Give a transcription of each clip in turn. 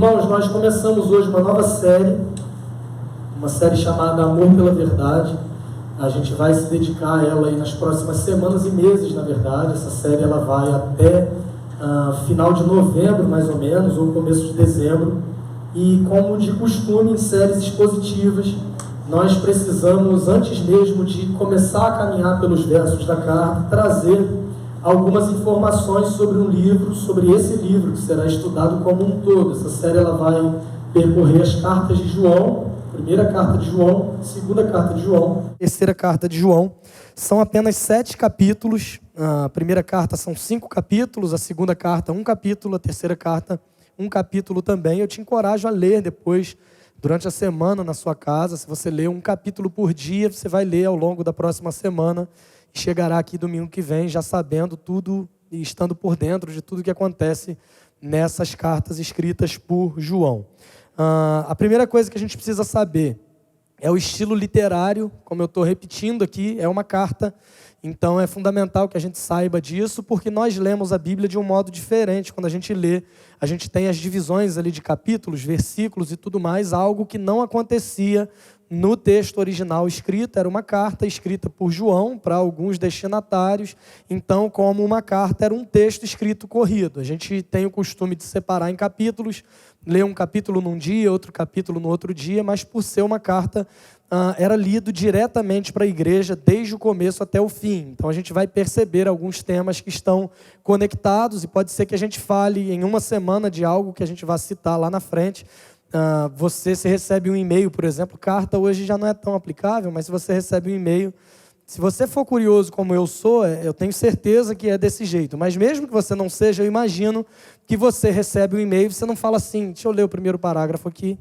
Irmãos, nós começamos hoje uma nova série, uma série chamada Amor pela Verdade. A gente vai se dedicar a ela aí nas próximas semanas e meses, na verdade. Essa série ela vai até final de novembro, mais ou menos, ou começo de dezembro. E como de costume em séries expositivas, nós precisamos, antes mesmo de começar a caminhar pelos versos da carta, trazer algumas informações sobre um livro, sobre esse livro que será estudado como um todo. Essa série ela vai percorrer as cartas de João, primeira carta de João, segunda carta de João, terceira carta de João. São apenas 7 capítulos. A primeira carta são 5 capítulos, a segunda carta 1 capítulo, a terceira carta 1 capítulo também. Eu te encorajo a ler depois, durante a semana na sua casa. Se você ler um capítulo por dia, você vai ler ao longo da próxima semana. Chegará aqui domingo que vem já sabendo tudo e estando por dentro de tudo que acontece nessas cartas escritas por João. A primeira coisa que a gente precisa saber é o estilo literário. Como eu estou repetindo aqui, é uma carta, então é fundamental que a gente saiba disso, porque nós lemos a Bíblia de um modo diferente. Quando a gente lê, a gente tem as divisões ali de capítulos, versículos e tudo mais, algo que não acontecia no texto original escrito. Era uma carta escrita por João para alguns destinatários. Então, como uma carta, era um texto escrito corrido. A gente tem o costume de separar em capítulos, ler um capítulo num dia, outro capítulo no outro dia, mas por ser uma carta, era lido diretamente para a igreja, desde o começo até o fim. Então, a gente vai perceber alguns temas que estão conectados, e pode ser que a gente fale em uma semana de algo que a gente vai citar lá na frente. Você se recebe um e-mail, por exemplo, carta hoje já não é tão aplicável, mas se você recebe um e-mail, se você for curioso como eu sou, eu tenho certeza que é desse jeito, mas mesmo que você não seja, eu imagino que você recebe um e-mail, você não fala assim, deixa eu ler o primeiro parágrafo aqui,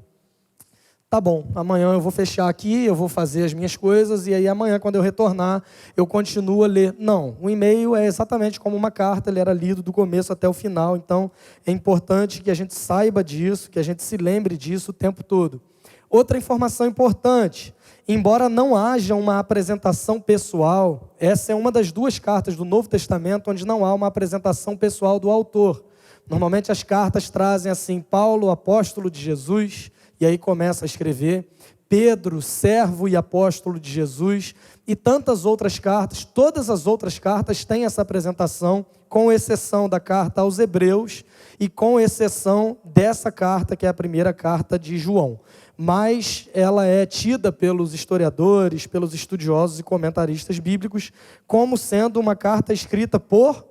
tá bom, amanhã eu vou fechar aqui, eu vou fazer as minhas coisas, e aí amanhã quando eu retornar, eu continuo a ler. Não, o e-mail é exatamente como uma carta, ele era lido do começo até o final, então é importante que a gente saiba disso, que a gente se lembre disso o tempo todo. Outra informação importante, embora não haja uma apresentação pessoal, essa é uma das 2 cartas do Novo Testamento onde não há uma apresentação pessoal do autor. Normalmente as cartas trazem assim, Paulo, apóstolo de Jesus, e aí começa a escrever, Pedro, servo e apóstolo de Jesus, e tantas outras cartas. Todas as outras cartas têm essa apresentação, com exceção da carta aos Hebreus, e com exceção dessa carta, que é a primeira carta de João. Mas ela é tida pelos historiadores, pelos estudiosos e comentaristas bíblicos, como sendo uma carta escrita por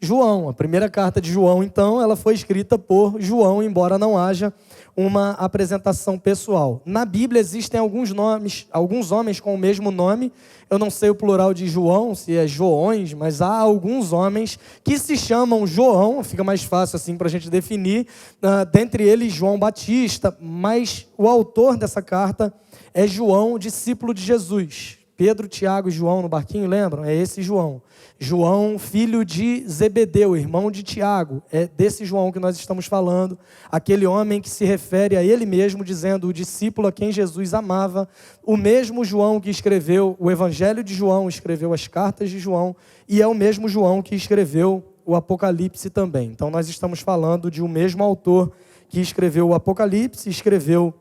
João. A primeira carta de João, então, ela foi escrita por João, embora não haja uma apresentação pessoal. Na Bíblia existem alguns nomes, alguns homens com o mesmo nome. Eu não sei o plural de João, se é Joões, mas há alguns homens que se chamam João, fica mais fácil assim para a gente definir, dentre eles João Batista, mas o autor dessa carta é João, discípulo de Jesus. Pedro, Tiago e João no barquinho, lembram? É esse João. João, filho de Zebedeu, irmão de Tiago. É desse João que nós estamos falando. Aquele homem que se refere a ele mesmo, dizendo o discípulo a quem Jesus amava. O mesmo João que escreveu o Evangelho de João, escreveu as cartas de João. E é o mesmo João que escreveu o Apocalipse também. Então nós estamos falando de um mesmo autor que escreveu o Apocalipse, escreveu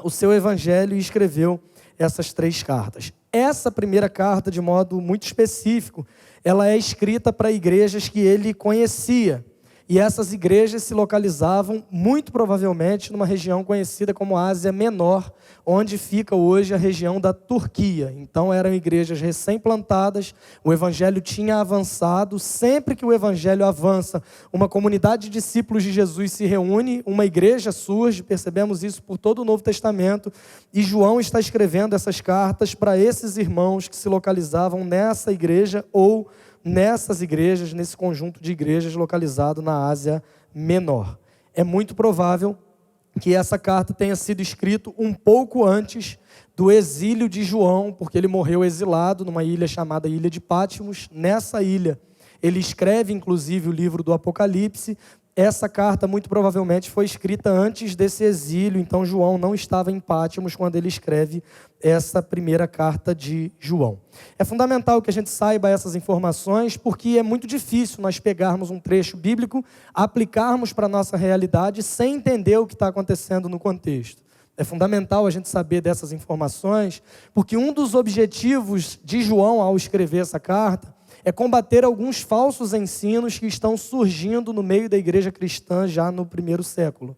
o seu Evangelho e escreveu essas 3 cartas. Essa primeira carta, de modo muito específico, ela é escrita para igrejas que ele conhecia. E essas igrejas se localizavam, muito provavelmente, numa região conhecida como Ásia Menor, onde fica hoje a região da Turquia. Então eram igrejas recém-plantadas, o evangelho tinha avançado. Sempre que o evangelho avança, uma comunidade de discípulos de Jesus se reúne, uma igreja surge, percebemos isso por todo o Novo Testamento, e João está escrevendo essas cartas para esses irmãos que se localizavam nessa igreja ou nessas igrejas, nesse conjunto de igrejas localizado na Ásia Menor. É muito provável que essa carta tenha sido escrita um pouco antes do exílio de João, porque ele morreu exilado numa ilha chamada Ilha de Patmos. Nessa ilha, ele escreve inclusive o livro do Apocalipse. essa carta muito provavelmente foi escrita antes desse exílio, então João não estava em Pátimos quando ele escreve essa primeira carta de João. É fundamental que a gente saiba essas informações, porque é muito difícil nós pegarmos um trecho bíblico, aplicarmos para a nossa realidade sem entender o que está acontecendo no contexto. É fundamental a gente saber dessas informações, porque um dos objetivos de João ao escrever essa carta é combater alguns falsos ensinos que estão surgindo no meio da igreja cristã já no primeiro século.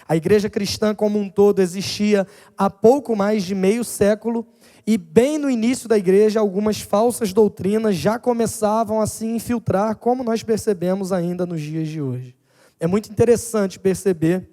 A igreja cristã como um todo existia há pouco mais de meio século e bem no início da igreja algumas falsas doutrinas já começavam a se infiltrar, como nós percebemos ainda nos dias de hoje. É muito interessante perceber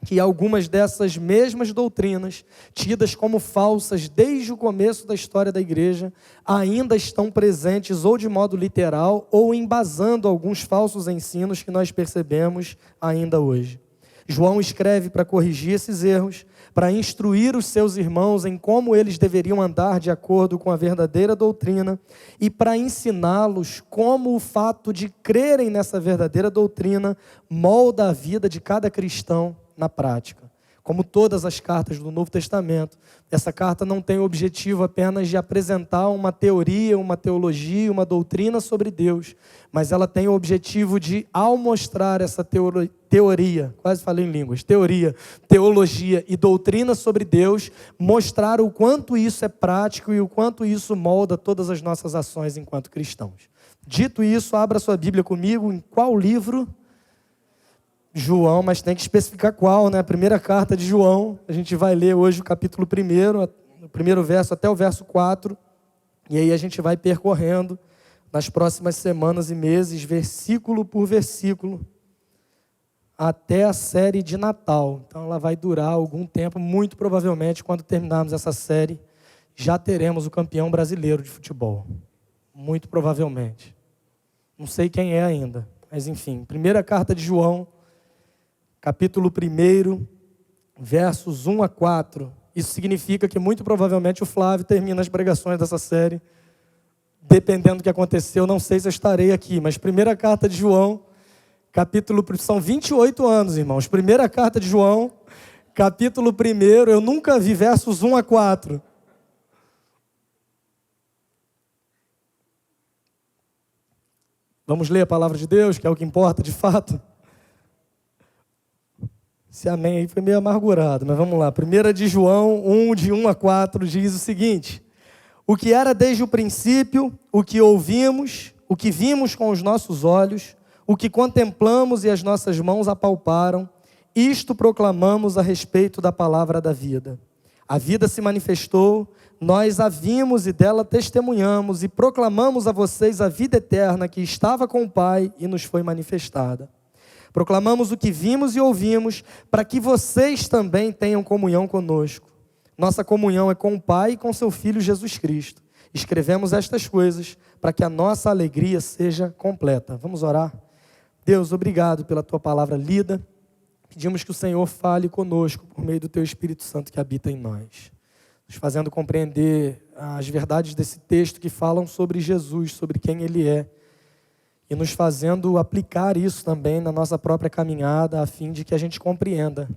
que algumas dessas mesmas doutrinas, tidas como falsas desde o começo da história da igreja, ainda estão presentes ou de modo literal ou embasando alguns falsos ensinos que nós percebemos ainda hoje. João escreve para corrigir esses erros, para instruir os seus irmãos em como eles deveriam andar de acordo com a verdadeira doutrina e para ensiná-los como o fato de crerem nessa verdadeira doutrina molda a vida de cada cristão na prática. Como todas as cartas do Novo Testamento, essa carta não tem o objetivo apenas de apresentar uma teoria, uma teologia, uma doutrina sobre Deus, mas ela tem o objetivo de, ao mostrar essa teoria, quase falei em línguas, teoria, teologia e doutrina sobre Deus, mostrar o quanto isso é prático e o quanto isso molda todas as nossas ações enquanto cristãos. Dito isso, abra sua Bíblia comigo, em qual livro? João, mas tem que especificar qual, né? A primeira carta de João, a gente vai ler hoje o capítulo 1, o primeiro verso até o verso 4, e aí a gente vai percorrendo nas próximas semanas e meses, versículo por versículo, até a série de Natal. Então ela vai durar algum tempo, muito provavelmente quando terminarmos essa série, já teremos o campeão brasileiro de futebol. Muito provavelmente. Não sei quem é ainda, mas enfim, primeira carta de João, capítulo 1, versos 1 a 4. Isso significa que muito provavelmente o Flávio termina as pregações dessa série. Dependendo do que aconteceu, não sei se eu estarei aqui. Mas primeira carta de João, capítulo... São 28 anos, irmãos. Primeira carta de João, capítulo 1, eu nunca vi versos 1 a 4. Vamos ler a palavra de Deus, que é o que importa de fato. Esse amém aí foi meio amargurado, mas vamos lá. 1 de João 1, de 1 a 4, diz o seguinte: o que era desde o princípio, o que ouvimos, o que vimos com os nossos olhos, o que contemplamos e as nossas mãos apalparam, isto proclamamos a respeito da palavra da vida. A vida se manifestou, nós a vimos e dela testemunhamos e proclamamos a vocês a vida eterna que estava com o Pai e nos foi manifestada. Proclamamos o que vimos e ouvimos, para que vocês também tenham comunhão conosco. Nossa comunhão é com o Pai e com seu Filho Jesus Cristo. Escrevemos estas coisas para que a nossa alegria seja completa. Vamos orar? Deus, obrigado pela tua palavra lida. Pedimos que o Senhor fale conosco por meio do teu Espírito Santo que habita em nós, nos fazendo compreender as verdades desse texto que falam sobre Jesus, sobre quem Ele é, e nos fazendo aplicar isso também na nossa própria caminhada, a fim de que a gente compreenda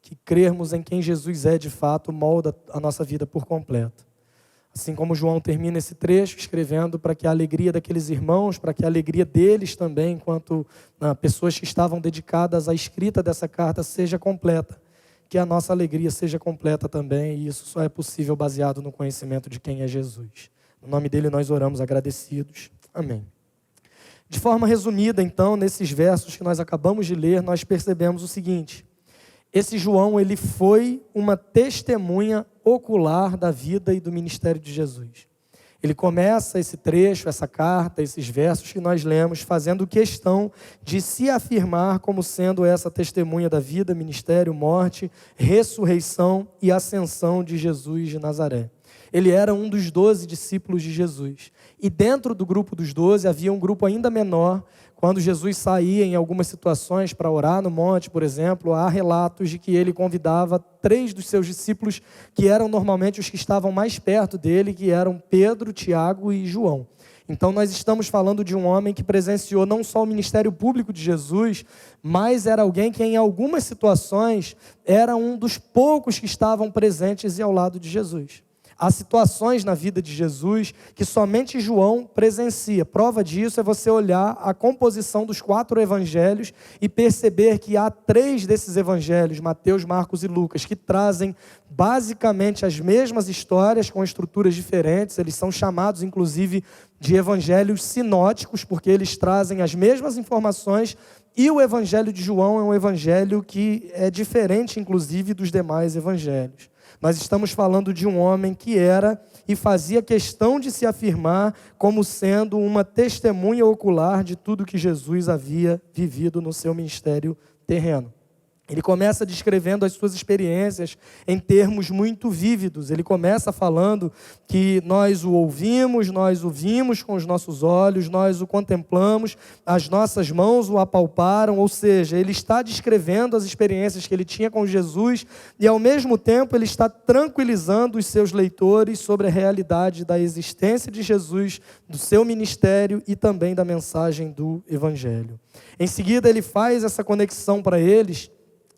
que crermos em quem Jesus é de fato molda a nossa vida por completo. Assim como João termina esse trecho escrevendo para que a alegria daqueles irmãos, para que a alegria deles também, enquanto pessoas que estavam dedicadas à escrita dessa carta, seja completa. Que a nossa alegria seja completa também, e isso só é possível baseado no conhecimento de quem é Jesus. No nome dele nós oramos agradecidos. Amém. De forma resumida, então, nesses versos que nós acabamos de ler, nós percebemos o seguinte: esse João, ele foi uma testemunha ocular da vida e do ministério de Jesus. Ele começa esse trecho, essa carta, esses versos que nós lemos, fazendo questão de se afirmar como sendo essa testemunha da vida, ministério, morte, ressurreição e ascensão de Jesus de Nazaré. Ele era um dos 12 discípulos de Jesus. E dentro do grupo dos 12 havia um grupo ainda menor. Quando Jesus saía em algumas situações para orar no monte, por exemplo, há relatos de que ele convidava 3 dos seus discípulos, que eram normalmente os que estavam mais perto dele, que eram Pedro, Tiago e João. Então nós estamos falando de um homem que presenciou não só o ministério público de Jesus, mas era alguém que em algumas situações era um dos poucos que estavam presentes e ao lado de Jesus. Há situações na vida de Jesus que somente João presencia. Prova disso é você olhar a composição dos 4 evangelhos e perceber que há 3 desses evangelhos, Mateus, Marcos e Lucas, que trazem basicamente as mesmas histórias com estruturas diferentes. Eles são chamados, inclusive, de evangelhos sinóticos, porque eles trazem as mesmas informações. E o evangelho de João é um evangelho que é diferente, inclusive, dos demais evangelhos. Nós estamos falando de um homem que era e fazia questão de se afirmar como sendo uma testemunha ocular de tudo que Jesus havia vivido no seu ministério terreno. Ele começa descrevendo as suas experiências em termos muito vívidos. Ele começa falando que nós o ouvimos, nós o vimos com os nossos olhos, nós o contemplamos, as nossas mãos o apalparam. Ou seja, ele está descrevendo as experiências que ele tinha com Jesus e, ao mesmo tempo, ele está tranquilizando os seus leitores sobre a realidade da existência de Jesus, do seu ministério e também da mensagem do Evangelho. Em seguida, ele faz essa conexão para eles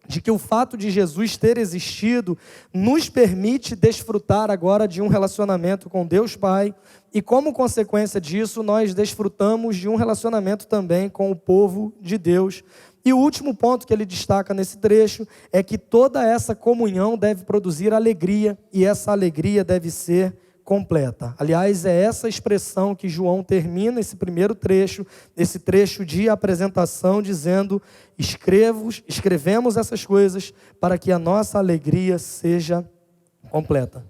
de que o fato de Jesus ter existido nos permite desfrutar agora de um relacionamento com Deus Pai e, como consequência disso, nós desfrutamos de um relacionamento também com o povo de Deus. E o último ponto que ele destaca nesse trecho é que toda essa comunhão deve produzir alegria e essa alegria deve ser completa. Aliás, é essa expressão que João termina esse primeiro trecho, esse trecho de apresentação, dizendo: escrevemos essas coisas para que a nossa alegria seja completa.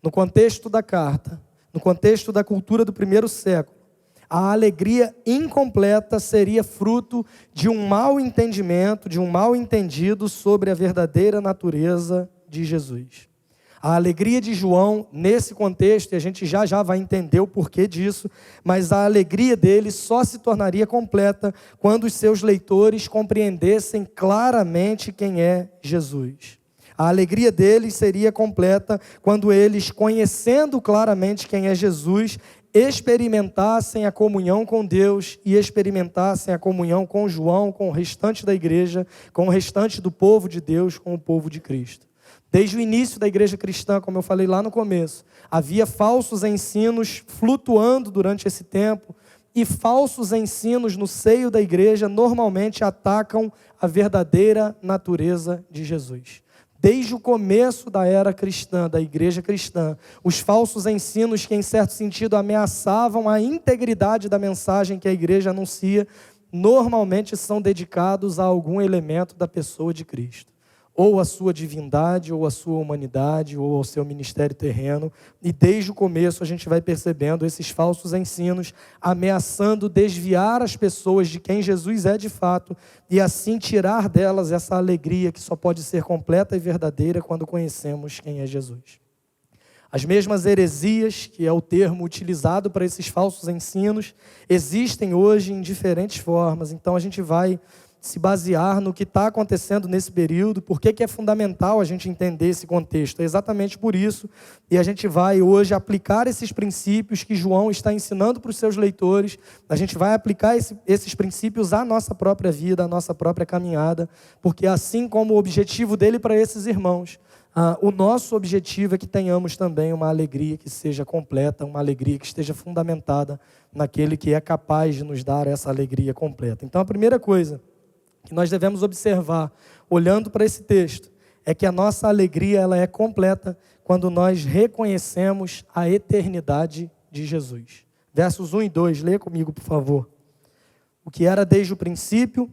No contexto da carta, no contexto da cultura do primeiro século, a alegria incompleta seria fruto de um mau entendimento, de um mal entendido sobre a verdadeira natureza de Jesus. A alegria de João, nesse contexto, e a gente já vai entender o porquê disso, mas a alegria dele só se tornaria completa quando os seus leitores compreendessem claramente quem é Jesus. A alegria deles seria completa quando eles, conhecendo claramente quem é Jesus, experimentassem a comunhão com Deus e experimentassem a comunhão com João, com o restante da igreja, com o restante do povo de Deus, com o povo de Cristo. Desde o início da igreja cristã, como eu falei lá no começo, havia falsos ensinos flutuando durante esse tempo, e falsos ensinos no seio da igreja normalmente atacam a verdadeira natureza de Jesus. Desde o começo da era cristã, da igreja cristã, os falsos ensinos que, em certo sentido, ameaçavam a integridade da mensagem que a igreja anuncia, normalmente são dedicados a algum elemento da pessoa de Cristo. Ou a sua divindade, ou a sua humanidade, ou ao seu ministério terreno. E desde o começo a gente vai percebendo esses falsos ensinos ameaçando desviar as pessoas de quem Jesus é de fato e assim tirar delas essa alegria que só pode ser completa e verdadeira quando conhecemos quem é Jesus. As mesmas heresias, que é o termo utilizado para esses falsos ensinos, existem hoje em diferentes formas. Então a gente vai se basear no que está acontecendo nesse período. Por que é fundamental a gente entender esse contexto? É exatamente por isso, e a gente vai hoje aplicar esses princípios que João está ensinando para os seus leitores, a gente vai aplicar esses princípios à nossa própria vida, à nossa própria caminhada, porque assim como o objetivo dele para esses irmãos, o nosso objetivo é que tenhamos também uma alegria que seja completa, uma alegria que esteja fundamentada naquele que é capaz de nos dar essa alegria completa. Então a primeira coisa que nós devemos observar, olhando para esse texto, é que a nossa alegria ela é completa quando nós reconhecemos a eternidade de Jesus. Versos 1 e 2, lê comigo, por favor. O que era desde o princípio,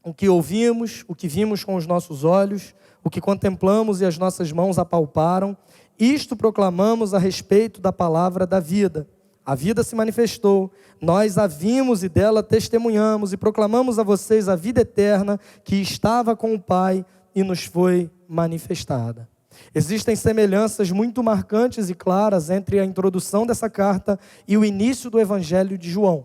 o que ouvimos, o que vimos com os nossos olhos, o que contemplamos e as nossas mãos apalparam, isto proclamamos a respeito da palavra da vida. A vida se manifestou, nós a vimos e dela testemunhamos e proclamamos a vocês a vida eterna que estava com o Pai e nos foi manifestada. Existem semelhanças muito marcantes e claras entre a introdução dessa carta e o início do Evangelho de João.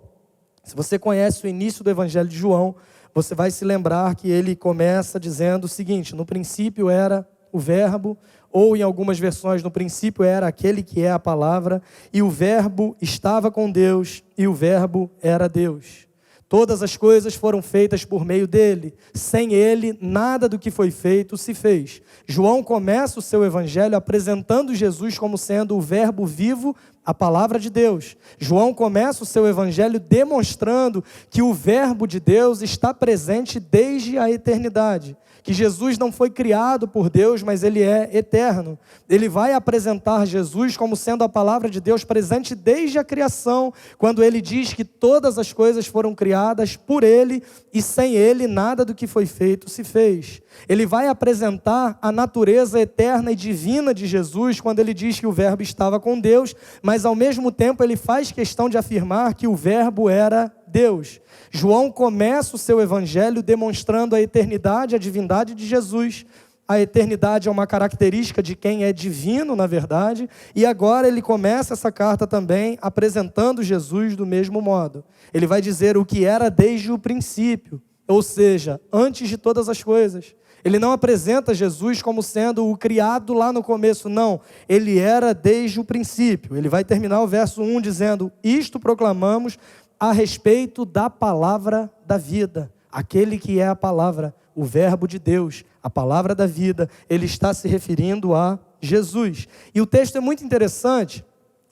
Se você conhece o início do Evangelho de João, você vai se lembrar que ele começa dizendo o seguinte: no princípio era o verbo, ou em algumas versões, no princípio era aquele que é a palavra, e o verbo estava com Deus, e o verbo era Deus. Todas as coisas foram feitas por meio dele. Sem ele, nada do que foi feito se fez. João começa o seu evangelho apresentando Jesus como sendo o verbo vivo, a palavra de Deus. João começa o seu evangelho demonstrando que o verbo de Deus está presente desde a eternidade. Que Jesus não foi criado por Deus, mas ele é eterno. Ele vai apresentar Jesus como sendo a palavra de Deus presente desde a criação, quando ele diz que todas as coisas foram criadas por ele e sem ele nada do que foi feito se fez. Ele vai apresentar a natureza eterna e divina de Jesus, quando ele diz que o verbo estava com Deus, mas ao mesmo tempo ele faz questão de afirmar que o verbo era Deus. João começa o seu evangelho demonstrando a eternidade, a divindade de Jesus. A eternidade é uma característica de quem é divino, na verdade, e agora ele começa essa carta também apresentando Jesus do mesmo modo. Ele vai dizer o que era desde o princípio, ou seja, antes de todas as coisas. Ele não apresenta Jesus como sendo o criado lá no começo, não. Ele era desde o princípio. Ele vai terminar o verso 1 dizendo: isto proclamamos a respeito da palavra da vida. Aquele que é a palavra, o verbo de Deus, a palavra da vida, ele está se referindo a Jesus. E o texto é muito interessante,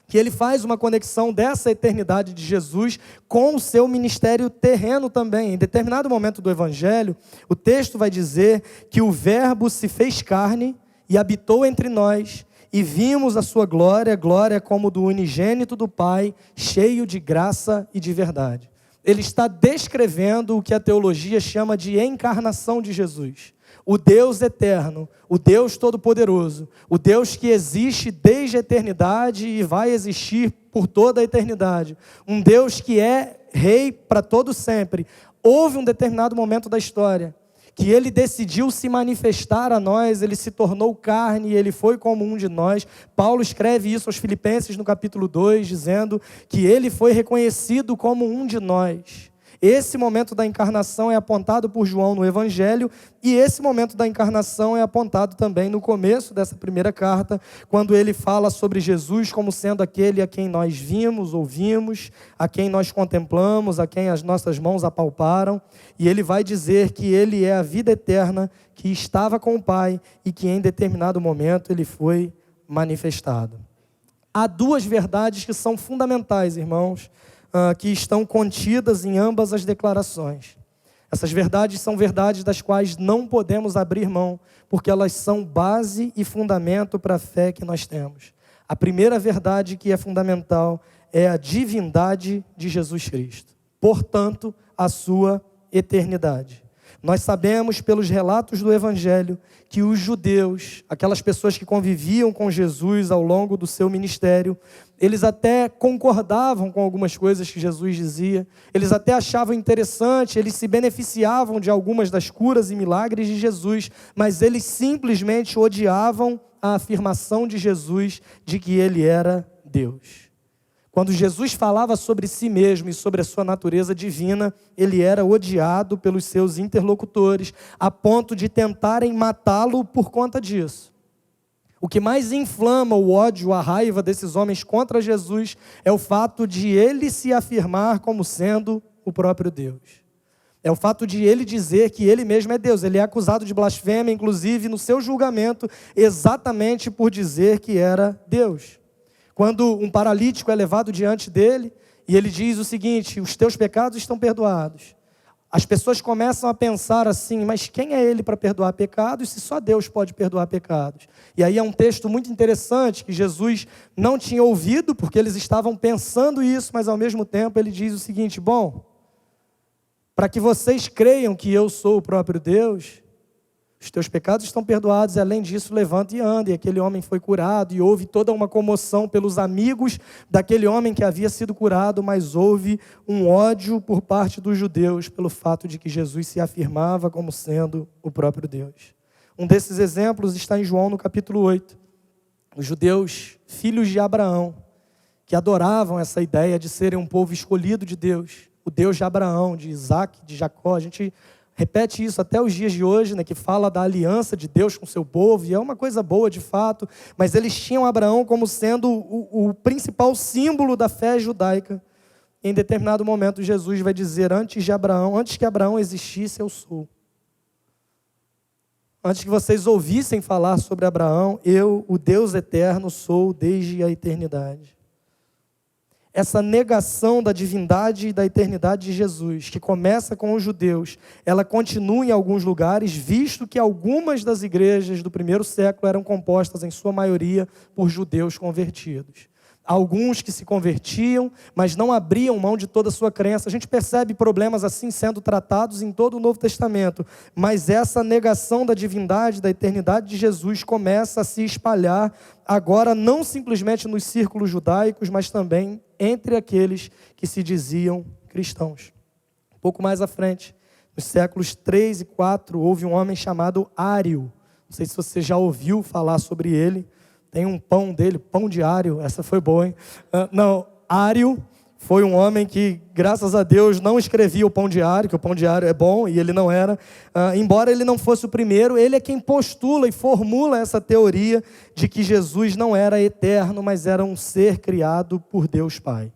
que ele faz uma conexão dessa eternidade de Jesus com o seu ministério terreno também. Em determinado momento do evangelho, o texto vai dizer que o verbo se fez carne e habitou entre nós, e vimos a sua glória, glória como do unigênito do Pai, cheio de graça e de verdade. Ele está descrevendo o que a teologia chama de encarnação de Jesus. O Deus eterno, o Deus todo-poderoso, o Deus que existe desde a eternidade e vai existir por toda a eternidade. Um Deus que é rei para todo sempre. Houve um determinado momento da história que ele decidiu se manifestar a nós, ele se tornou carne, ele foi como um de nós. Paulo escreve isso aos Filipenses no capítulo 2, dizendo que ele foi reconhecido como um de nós. Esse momento da encarnação é apontado por João no Evangelho, e esse momento da encarnação é apontado também no começo dessa primeira carta, quando ele fala sobre Jesus como sendo aquele a quem nós vimos, ouvimos, a quem nós contemplamos, a quem as nossas mãos apalparam, e ele vai dizer que ele é a vida eterna que estava com o Pai e que em determinado momento ele foi manifestado. Há duas verdades que são fundamentais, irmãos, que estão contidas em ambas as declarações. Essas verdades são verdades das quais não podemos abrir mão, porque elas são base e fundamento para a fé que nós temos. A primeira verdade que é fundamental é a divindade de Jesus Cristo, portanto, a sua eternidade. Nós sabemos pelos relatos do Evangelho que os judeus, aquelas pessoas que conviviam com Jesus ao longo do seu ministério, eles até concordavam com algumas coisas que Jesus dizia, eles até achavam interessante, eles se beneficiavam de algumas das curas e milagres de Jesus, mas eles simplesmente odiavam a afirmação de Jesus de que ele era Deus. Quando Jesus falava sobre si mesmo e sobre a sua natureza divina, ele era odiado pelos seus interlocutores, a ponto de tentarem matá-lo por conta disso. O que mais inflama o ódio, a raiva desses homens contra Jesus é o fato de ele se afirmar como sendo o próprio Deus. É o fato de ele dizer que ele mesmo é Deus. Ele é acusado de blasfêmia, inclusive no seu julgamento, exatamente por dizer que era Deus. Quando um paralítico é levado diante dele, e ele diz o seguinte: os teus pecados estão perdoados. As pessoas começam a pensar assim: mas quem é ele para perdoar pecados, se só Deus pode perdoar pecados? E aí é um texto muito interessante, que Jesus não tinha ouvido, porque eles estavam pensando isso, mas ao mesmo tempo ele diz o seguinte: bom, para que vocês creiam que eu sou o próprio Deus, os teus pecados estão perdoados, e além disso, levanta e anda. E aquele homem foi curado, e houve toda uma comoção pelos amigos daquele homem que havia sido curado, mas houve um ódio por parte dos judeus pelo fato de que Jesus se afirmava como sendo o próprio Deus. Um desses exemplos está em João no capítulo 8. Os judeus, filhos de Abraão, que adoravam essa ideia de serem um povo escolhido de Deus, o Deus de Abraão, de Isaac, de Jacó. A gente repete isso até os dias de hoje, né, que fala da aliança de Deus com o seu povo, e é uma coisa boa de fato, mas eles tinham Abraão como sendo o principal símbolo da fé judaica. Em determinado momento, Jesus vai dizer, antes que Abraão existisse, eu sou. Antes que vocês ouvissem falar sobre Abraão, eu, o Deus eterno, sou desde a eternidade. Essa negação da divindade e da eternidade de Jesus, que começa com os judeus, ela continua em alguns lugares, visto que algumas das igrejas do primeiro século eram compostas, em sua maioria, por judeus convertidos. Alguns que se convertiam, mas não abriam mão de toda a sua crença. A gente percebe problemas assim sendo tratados em todo o Novo Testamento, mas essa negação da divindade, da eternidade de Jesus começa a se espalhar agora não simplesmente nos círculos judaicos, mas também entre aqueles que se diziam cristãos. Um pouco mais à frente, nos séculos 3 e 4, houve um homem chamado Ário. Não sei se você já ouviu falar sobre ele. Tem um pão dele, pão diário, essa foi boa, hein? Ário foi um homem que, graças a Deus, não escrevia o pão diário, que o pão diário é bom e ele não era. Embora ele não fosse o primeiro, ele é quem postula e formula essa teoria de que Jesus não era eterno, mas era um ser criado por Deus Pai.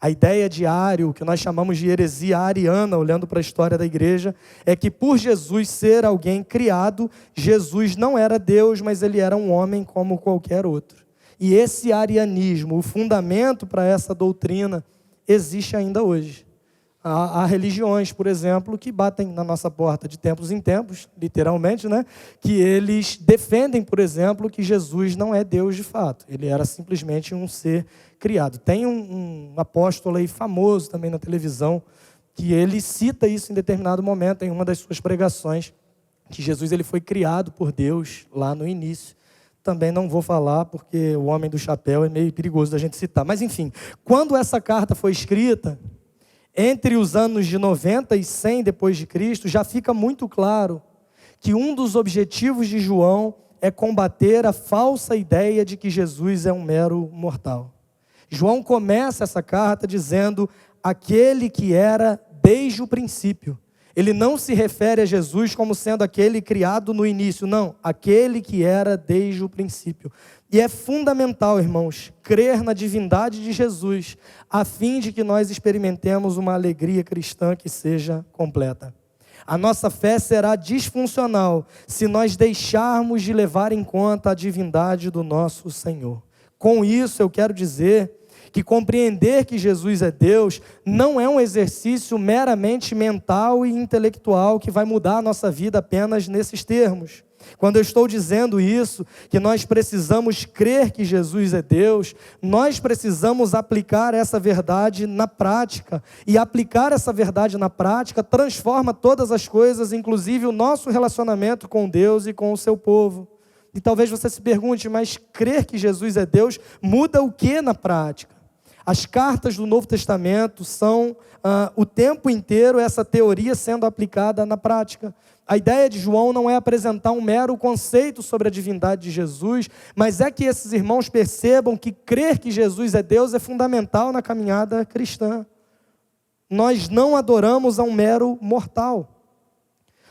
A ideia de Ário, que nós chamamos de heresia ariana, olhando para a história da igreja, é que por Jesus ser alguém criado, Jesus não era Deus, mas ele era um homem como qualquer outro. E esse arianismo, o fundamento para essa doutrina, existe ainda hoje. Há religiões, por exemplo, que batem na nossa porta de tempos em tempos, literalmente, né? Que eles defendem, por exemplo, que Jesus não é Deus de fato. Ele era simplesmente um ser criado. Tem um apóstolo aí famoso também na televisão, que ele cita isso em determinado momento, em uma das suas pregações, que Jesus ele foi criado por Deus lá no início. Também não vou falar, porque o homem do chapéu é meio perigoso da gente citar. Mas, enfim, quando essa carta foi escrita, entre os anos de 90 e 100 depois de Cristo, já fica muito claro que um dos objetivos de João é combater a falsa ideia de que Jesus é um mero mortal. João começa essa carta dizendo aquele que era desde o princípio. Ele não se refere a Jesus como sendo aquele criado no início, não, aquele que era desde o princípio. E é fundamental, irmãos, crer na divindade de Jesus, a fim de que nós experimentemos uma alegria cristã que seja completa. A nossa fé será disfuncional se nós deixarmos de levar em conta a divindade do nosso Senhor. Com isso, eu quero dizer que compreender que Jesus é Deus não é um exercício meramente mental e intelectual que vai mudar a nossa vida apenas nesses termos. Quando eu estou dizendo isso, que nós precisamos crer que Jesus é Deus, nós precisamos aplicar essa verdade na prática. E aplicar essa verdade na prática transforma todas as coisas, inclusive o nosso relacionamento com Deus e com o seu povo. E talvez você se pergunte, mas crer que Jesus é Deus muda o que na prática? As cartas do Novo Testamento são o tempo inteiro essa teoria sendo aplicada na prática. A ideia de João não é apresentar um mero conceito sobre a divindade de Jesus, mas é que esses irmãos percebam que crer que Jesus é Deus é fundamental na caminhada cristã. Nós não adoramos a um mero mortal.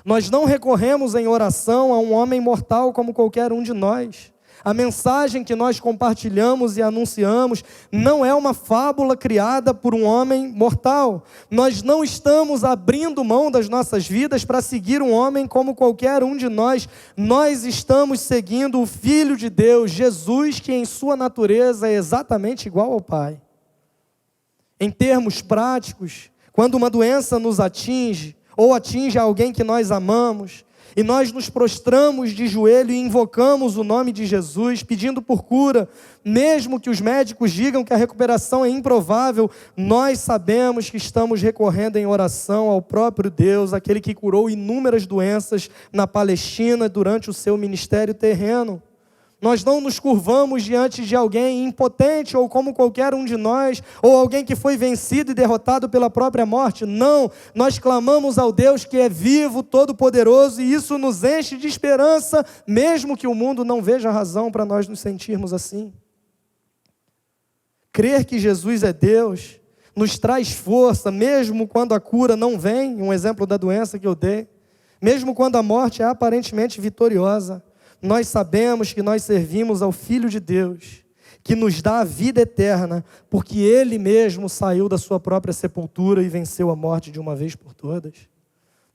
Nós não recorremos em oração a um homem mortal como qualquer um de nós. A mensagem que nós compartilhamos e anunciamos não é uma fábula criada por um homem mortal. Nós não estamos abrindo mão das nossas vidas para seguir um homem como qualquer um de nós. Nós estamos seguindo o Filho de Deus, Jesus, que em sua natureza é exatamente igual ao Pai. Em termos práticos, quando uma doença nos atinge, ou atinge alguém que nós amamos, e nós nos prostramos de joelho e invocamos o nome de Jesus, pedindo por cura, mesmo que os médicos digam que a recuperação é improvável, nós sabemos que estamos recorrendo em oração ao próprio Deus, aquele que curou inúmeras doenças na Palestina durante o seu ministério terreno. Nós não nos curvamos diante de alguém impotente ou como qualquer um de nós, ou alguém que foi vencido e derrotado pela própria morte. Não, nós clamamos ao Deus que é vivo, todo-poderoso, e isso nos enche de esperança, mesmo que o mundo não veja razão para nós nos sentirmos assim. Crer que Jesus é Deus nos traz força, mesmo quando a cura não vem, um exemplo da doença que eu dei. Mesmo quando a morte é aparentemente vitoriosa, nós sabemos que nós servimos ao Filho de Deus, que nos dá a vida eterna, porque Ele mesmo saiu da sua própria sepultura e venceu a morte de uma vez por todas.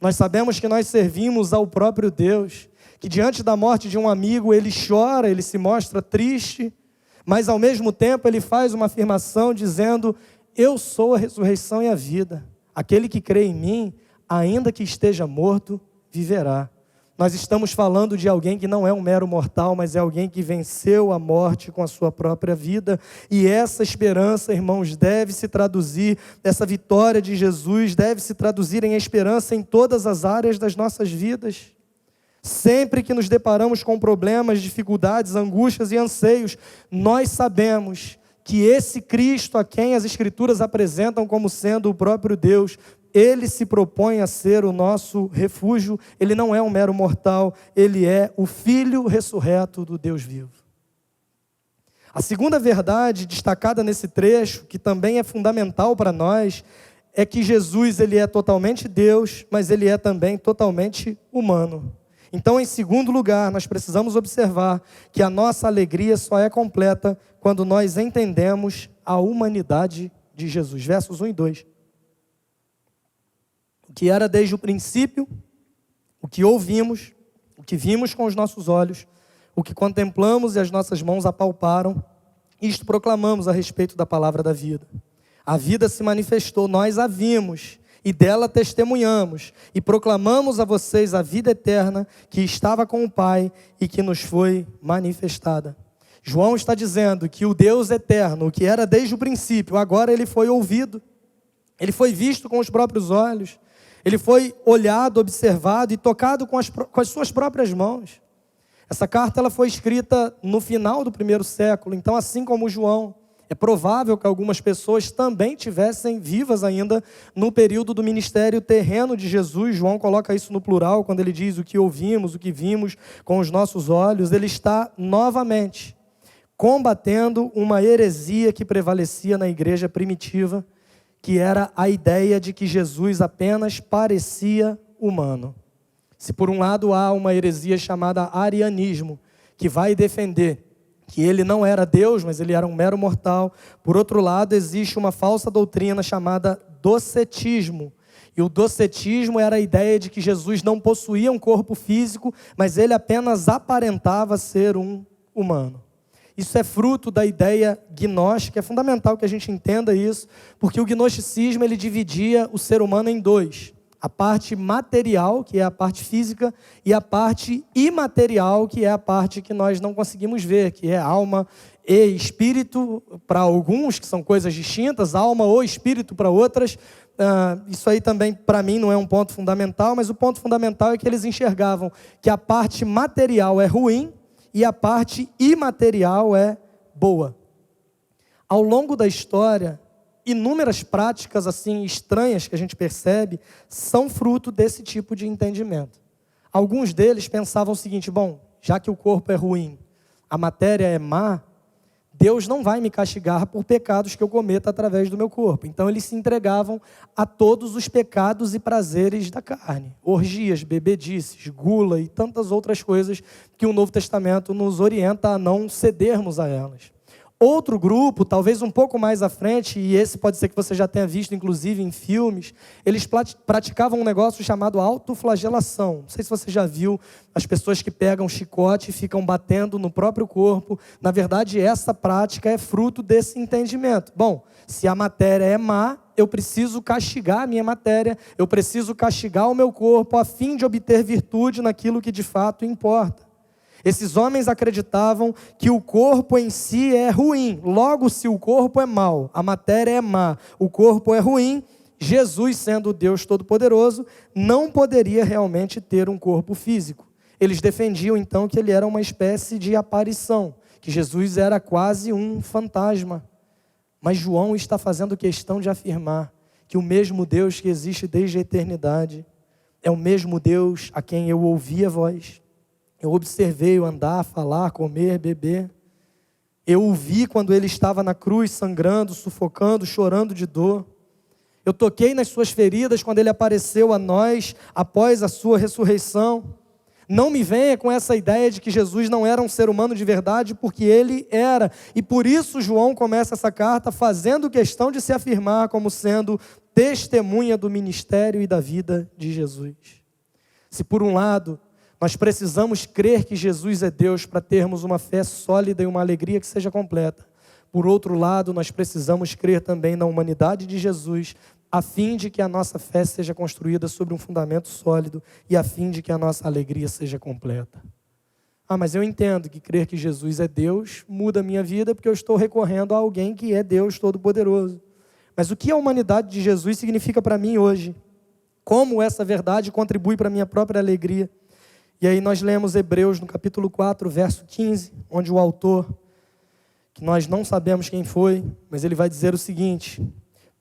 Nós sabemos que nós servimos ao próprio Deus, que diante da morte de um amigo Ele chora, Ele se mostra triste, mas ao mesmo tempo Ele faz uma afirmação dizendo: eu sou a ressurreição e a vida. Aquele que crê em mim, ainda que esteja morto, viverá. Nós estamos falando de alguém que não é um mero mortal, mas é alguém que venceu a morte com a sua própria vida. E essa esperança, irmãos, deve se traduzir, essa vitória de Jesus deve se traduzir em esperança em todas as áreas das nossas vidas. Sempre que nos deparamos com problemas, dificuldades, angústias e anseios, nós sabemos que esse Cristo a quem as Escrituras apresentam como sendo o próprio Deus, Ele se propõe a ser o nosso refúgio. Ele não é um mero mortal, Ele é o Filho ressurreto do Deus vivo. A segunda verdade destacada nesse trecho, que também é fundamental para nós, é que Jesus ele é totalmente Deus, mas Ele é também totalmente humano. Então, em segundo lugar, nós precisamos observar que a nossa alegria só é completa quando nós entendemos a humanidade de Jesus. Versos 1 e 2. O que era desde o princípio, o que ouvimos, o que vimos com os nossos olhos, o que contemplamos e as nossas mãos apalparam, isto proclamamos a respeito da palavra da vida. A vida se manifestou, nós a vimos, e dela testemunhamos, e proclamamos a vocês a vida eterna que estava com o Pai e que nos foi manifestada. João está dizendo que o Deus eterno, o que era desde o princípio, agora ele foi ouvido, ele foi visto com os próprios olhos, ele foi olhado, observado e tocado com as suas próprias mãos. Essa carta ela foi escrita no final do primeiro século, então assim como João, é provável que algumas pessoas também tivessem vivas ainda no período do ministério terreno de Jesus. João coloca isso no plural, quando ele diz o que ouvimos, o que vimos com os nossos olhos. Ele está novamente combatendo uma heresia que prevalecia na igreja primitiva, que era a ideia de que Jesus apenas parecia humano. Se por um lado há uma heresia chamada arianismo, que vai defender que ele não era Deus, mas ele era um mero mortal. Por outro lado, existe uma falsa doutrina chamada docetismo. E o docetismo era a ideia de que Jesus não possuía um corpo físico, mas ele apenas aparentava ser um humano. Isso é fruto da ideia gnóstica. É fundamental que a gente entenda isso, porque o gnosticismo ele dividia o ser humano em dois. A parte material, que é a parte física, e a parte imaterial, que é a parte que nós não conseguimos ver, que é alma e espírito para alguns, que são coisas distintas, alma ou espírito para outras. Isso aí também, para mim, não é um ponto fundamental, mas o ponto fundamental é que eles enxergavam que a parte material é ruim e a parte imaterial é boa. Ao longo da história, inúmeras práticas assim estranhas que a gente percebe são fruto desse tipo de entendimento. Alguns deles pensavam o seguinte: bom, já que o corpo é ruim, a matéria é má, Deus não vai me castigar por pecados que eu cometa através do meu corpo. Então eles se entregavam a todos os pecados e prazeres da carne. Orgias, bebedices, gula e tantas outras coisas que o Novo Testamento nos orienta a não cedermos a elas. Outro grupo, talvez um pouco mais à frente, e esse pode ser que você já tenha visto, inclusive em filmes, eles praticavam um negócio chamado autoflagelação. Não sei se você já viu as pessoas que pegam chicote e ficam batendo no próprio corpo. Na verdade, essa prática é fruto desse entendimento. Bom, se a matéria é má, eu preciso castigar a minha matéria, eu preciso castigar o meu corpo a fim de obter virtude naquilo que de fato importa. Esses homens acreditavam que o corpo em si é ruim. Logo, se o corpo é mau, a matéria é má, o corpo é ruim, Jesus, sendo o Deus Todo-Poderoso, não poderia realmente ter um corpo físico. Eles defendiam, então, que ele era uma espécie de aparição, que Jesus era quase um fantasma. Mas João está fazendo questão de afirmar que o mesmo Deus que existe desde a eternidade é o mesmo Deus a quem eu ouvi a voz. Eu observei-o andar, falar, comer, beber. Eu o vi quando ele estava na cruz, sangrando, sufocando, chorando de dor. Eu toquei nas suas feridas quando ele apareceu a nós após a sua ressurreição. Não me venha com essa ideia de que Jesus não era um ser humano de verdade, porque ele era. E por isso João começa essa carta fazendo questão de se afirmar como sendo testemunha do ministério e da vida de Jesus. Se por um lado nós precisamos crer que Jesus é Deus para termos uma fé sólida e uma alegria que seja completa, por outro lado nós precisamos crer também na humanidade de Jesus, a fim de que a nossa fé seja construída sobre um fundamento sólido e a fim de que a nossa alegria seja completa. Mas eu entendo que crer que Jesus é Deus muda a minha vida porque eu estou recorrendo a alguém que é Deus Todo-Poderoso. Mas o que a humanidade de Jesus significa para mim hoje? Como essa verdade contribui para a minha própria alegria? E aí nós lemos Hebreus no capítulo 4, verso 15, onde o autor, que nós não sabemos quem foi, mas ele vai dizer o seguinte: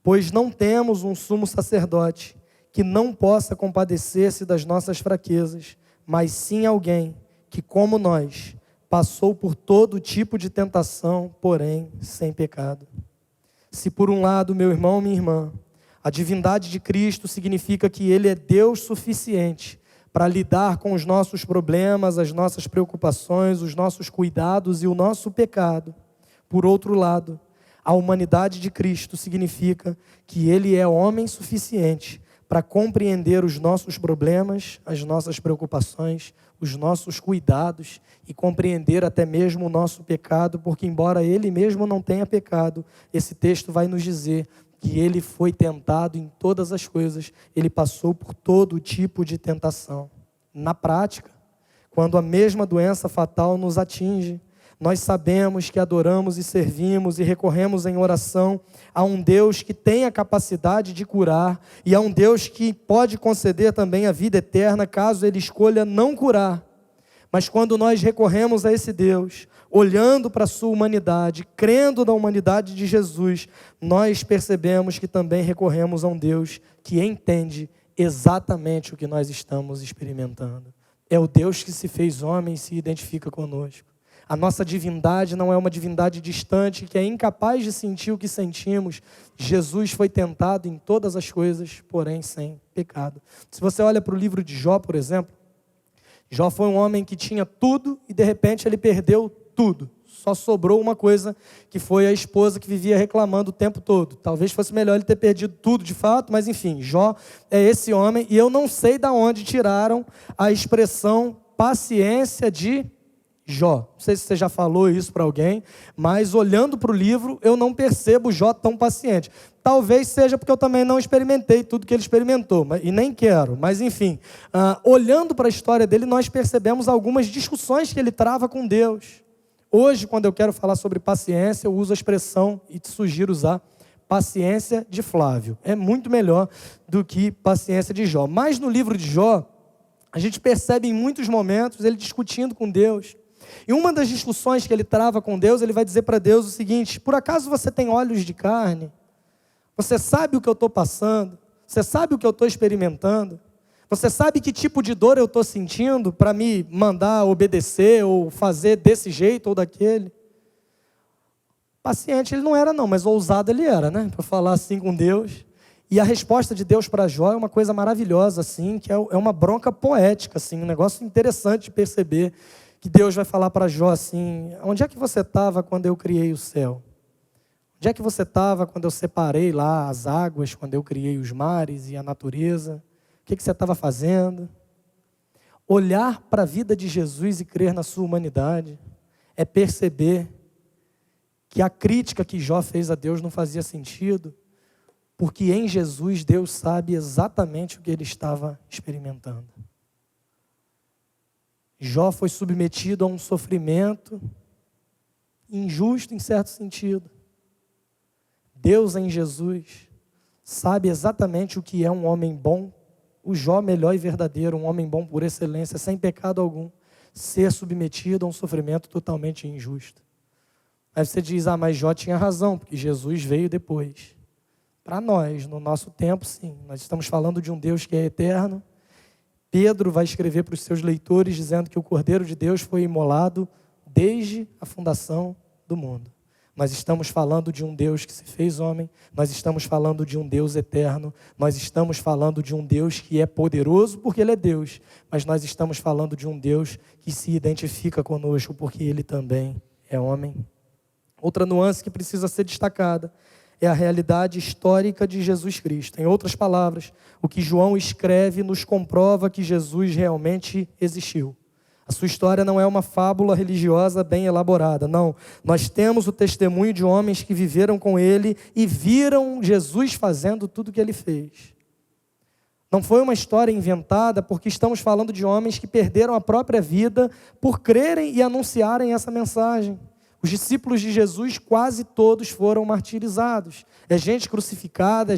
pois não temos um sumo sacerdote que não possa compadecer-se das nossas fraquezas, mas sim alguém que, como nós, passou por todo tipo de tentação, porém sem pecado. Se por um lado, meu irmão, minha irmã, a divindade de Cristo significa que Ele é Deus suficiente para lidar com os nossos problemas, as nossas preocupações, os nossos cuidados e o nosso pecado. Por outro lado, a humanidade de Cristo significa que Ele é homem suficiente para compreender os nossos problemas, as nossas preocupações, os nossos cuidados e compreender até mesmo o nosso pecado, porque embora Ele mesmo não tenha pecado, esse texto vai nos dizer que Ele foi tentado em todas as coisas, Ele passou por todo tipo de tentação. Na prática, quando a mesma doença fatal nos atinge, nós sabemos que adoramos e servimos e recorremos em oração a um Deus que tem a capacidade de curar e a um Deus que pode conceder também a vida eterna caso Ele escolha não curar. Mas quando nós recorremos a esse Deus, olhando para a sua humanidade, crendo na humanidade de Jesus, nós percebemos que também recorremos a um Deus que entende exatamente o que nós estamos experimentando. É o Deus que se fez homem e se identifica conosco. A nossa divindade não é uma divindade distante, que é incapaz de sentir o que sentimos. Jesus foi tentado em todas as coisas, porém sem pecado. Se você olha para o livro de Jó, por exemplo, Jó foi um homem que tinha tudo e de repente ele perdeu tudo. Só sobrou uma coisa, que foi a esposa que vivia reclamando o tempo todo. Talvez fosse melhor ele ter perdido tudo de fato, mas enfim, Jó é esse homem e eu não sei de onde tiraram a expressão paciência de Jó. Não sei se você já falou isso para alguém, mas olhando para o livro, eu não percebo Jó tão paciente. Talvez seja porque eu também não experimentei tudo que ele experimentou, e nem quero, mas enfim. Olhando para a história dele, nós percebemos algumas discussões que ele trava com Deus. Hoje, quando eu quero falar sobre paciência, eu uso a expressão, e te sugiro usar, paciência de Flávio. É muito melhor do que paciência de Jó. Mas no livro de Jó, a gente percebe em muitos momentos ele discutindo com Deus. E uma das discussões que ele trava com Deus, ele vai dizer para Deus o seguinte: por acaso você tem olhos de carne? Você sabe o que eu estou passando? Você sabe o que eu estou experimentando? Você sabe que tipo de dor eu estou sentindo para me mandar obedecer ou fazer desse jeito ou daquele? Paciente ele não era não, mas ousado ele era, né? Para falar assim com Deus. E a resposta de Deus para Jó é uma coisa maravilhosa, assim, que é uma bronca poética, assim, um negócio interessante de perceber. Que Deus vai falar para Jó assim: onde é que você estava quando eu criei o céu? Onde é que você estava quando eu separei lá as águas, quando eu criei os mares e a natureza? O que você estava fazendo? Olhar para a vida de Jesus e crer na sua humanidade é perceber que a crítica que Jó fez a Deus não fazia sentido, porque em Jesus Deus sabe exatamente o que ele estava experimentando. Jó foi submetido a um sofrimento injusto em certo sentido. Deus em Jesus sabe exatamente o que é um homem bom, o Jó melhor e verdadeiro, um homem bom por excelência, sem pecado algum, ser submetido a um sofrimento totalmente injusto. Aí você diz: mas Jó tinha razão, porque Jesus veio depois. Para nós, no nosso tempo, sim, nós estamos falando de um Deus que é eterno. Pedro vai escrever para os seus leitores dizendo que o Cordeiro de Deus foi imolado desde a fundação do mundo. Nós estamos falando de um Deus que se fez homem, nós estamos falando de um Deus eterno, nós estamos falando de um Deus que é poderoso porque Ele é Deus, mas nós estamos falando de um Deus que se identifica conosco porque Ele também é homem. Outra nuance que precisa ser destacada é a realidade histórica de Jesus Cristo. Em outras palavras, o que João escreve nos comprova que Jesus realmente existiu. A sua história não é uma fábula religiosa bem elaborada, não. Nós temos o testemunho de homens que viveram com Ele e viram Jesus fazendo tudo o que Ele fez. Não foi uma história inventada porque estamos falando de homens que perderam a própria vida por crerem e anunciarem essa mensagem. Os discípulos de Jesus quase todos foram martirizados. É gente crucificada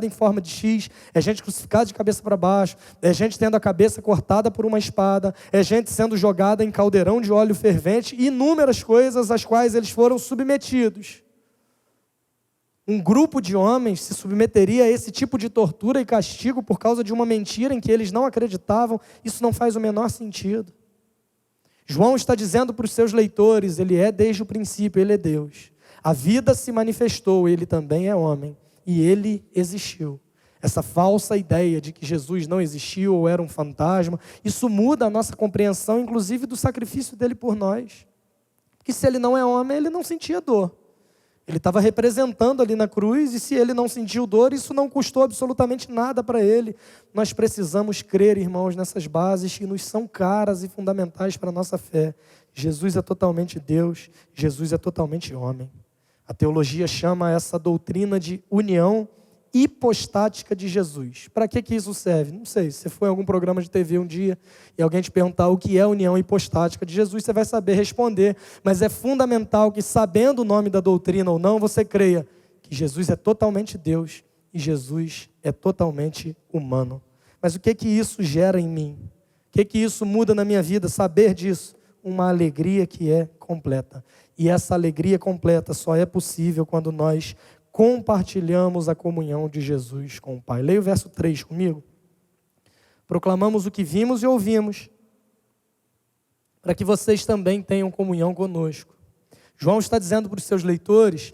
em forma de X, é gente crucificada de cabeça para baixo, é gente tendo a cabeça cortada por uma espada, é gente sendo jogada em caldeirão de óleo fervente, e inúmeras coisas às quais eles foram submetidos. Um grupo de homens se submeteria a esse tipo de tortura e castigo por causa de uma mentira em que eles não acreditavam. Isso não faz o menor sentido. João está dizendo para os seus leitores, Ele é desde o princípio, Ele é Deus. A vida se manifestou, Ele também é homem, e Ele existiu. Essa falsa ideia de que Jesus não existiu ou era um fantasma, isso muda a nossa compreensão, inclusive do sacrifício dele por nós. Porque se Ele não é homem, Ele não sentia dor. Ele estava representando ali na cruz, e se Ele não sentiu dor, isso não custou absolutamente nada para Ele. Nós precisamos crer, irmãos, nessas bases que nos são caras e fundamentais para a nossa fé. Jesus é totalmente Deus, Jesus é totalmente homem. A teologia chama essa doutrina de união hipostática de Jesus. Para que isso serve? Não sei, se você for em algum programa de TV um dia e alguém te perguntar o que é a união hipostática de Jesus, você vai saber responder, mas é fundamental que, sabendo o nome da doutrina ou não, você creia que Jesus é totalmente Deus e Jesus é totalmente humano. Mas o que isso gera em mim? O que isso muda na minha vida? Saber disso? Uma alegria que é completa. E essa alegria completa só é possível quando nós compartilhamos a comunhão de Jesus com o Pai. Leia o verso 3 comigo. Proclamamos o que vimos e ouvimos, para que vocês também tenham comunhão conosco. João está dizendo para os seus leitores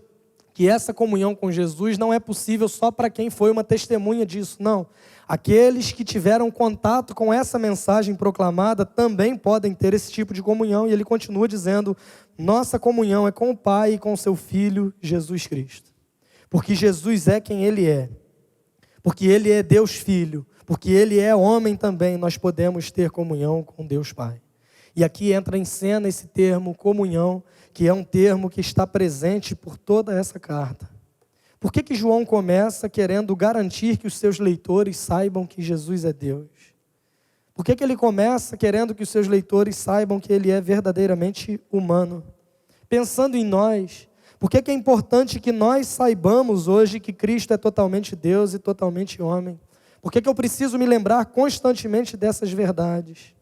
que essa comunhão com Jesus não é possível só para quem foi uma testemunha disso, não. Aqueles que tiveram contato com essa mensagem proclamada também podem ter esse tipo de comunhão, e ele continua dizendo, nossa comunhão é com o Pai e com o seu Filho, Jesus Cristo. Porque Jesus é quem Ele é, porque Ele é Deus Filho, porque Ele é homem também, nós podemos ter comunhão com Deus Pai. E aqui entra em cena esse termo comunhão, que é um termo que está presente por toda essa carta. Por que João começa querendo garantir que os seus leitores saibam que Jesus é Deus? Por que ele começa querendo que os seus leitores saibam que Ele é verdadeiramente humano? Pensando em nós, por que é importante que nós saibamos hoje que Cristo é totalmente Deus e totalmente homem? Por que eu preciso me lembrar constantemente dessas verdades?